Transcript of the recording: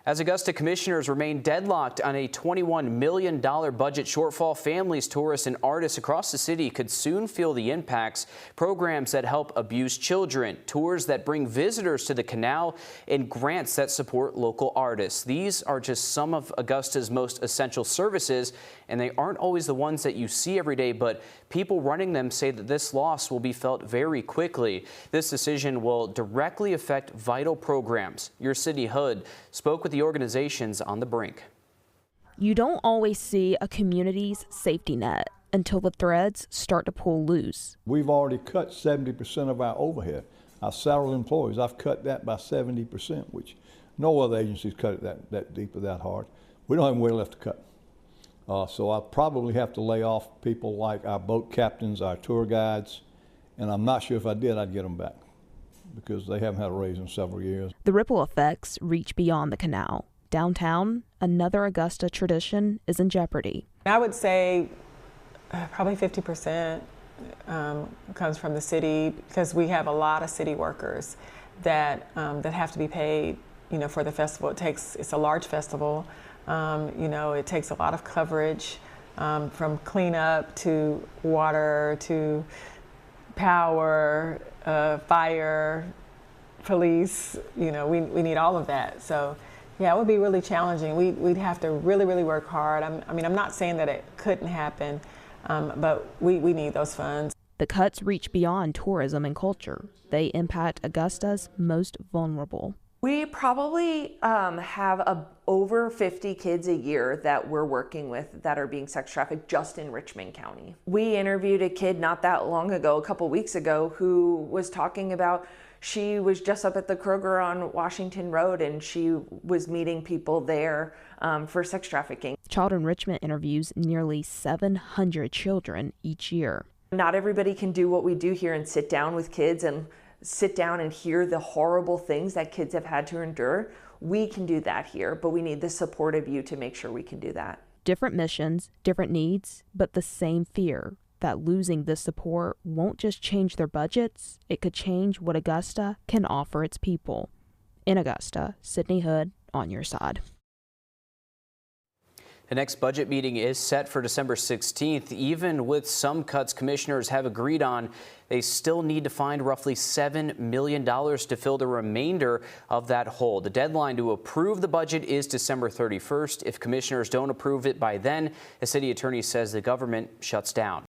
As Augusta commissioners remain deadlocked on a $21 million budget shortfall, families, tourists, and artists across the city could soon feel the impacts. Programs that help abused children, tours that bring visitors to the canal, and grants that support local artists. These are just some of Augusta's most essential services, and they aren't always the ones that you see every day, but people running them say that this loss will be felt very quickly. This decision will directly affect vital programs. Your City Hood spoke with the organizations on the brink. You don't always see a community's safety net until the threads start to pull loose. We've already cut 70% of our overhead. Our salaried employees, I've cut that by 70%, which no other agency's cut it that deep or that hard. We don't have anywhere left to cut. So I'll probably have to lay off people like our boat captains, our tour guides, and I'm not sure if I did, I'd get them back, because they haven't had a raise in several years. The ripple effects reach beyond the canal. Downtown, another Augusta tradition is in jeopardy. I would say probably 50% comes from the city, because we have a lot of city workers that have to be paid, for the festival. It's a large festival. It takes a lot of coverage, from cleanup to water to power, fire, police. We need all of that. So yeah, it would be really challenging. We'd have to really, really work hard. I'm not saying that it couldn't happen, but we need those funds. The cuts reach beyond tourism and culture. They impact Augusta's most vulnerable. We probably have over 50 kids a year that we're working with that are being sex trafficked just in Richmond County. We interviewed a kid not that long ago, a couple weeks ago, who was talking about she was just up at the Kroger on Washington Road and she was meeting people there for sex trafficking. Child Enrichment interviews nearly 700 children each year. Not everybody can do what we do here and sit down with kids and sit down and hear the horrible things that kids have had to endure. We can do that here, but we need the support of you to make sure we can do that. Different missions, different needs, but the same fear that losing this support won't just change their budgets, it could change what Augusta can offer its people. In Augusta, Sydney Hood on your side. The next budget meeting is set for December 16th. Even with some cuts commissioners have agreed on, they still need to find roughly $7 million to fill the remainder of that hole. The deadline to approve the budget is December 31st. If commissioners don't approve it by then, the city attorney says the government shuts down.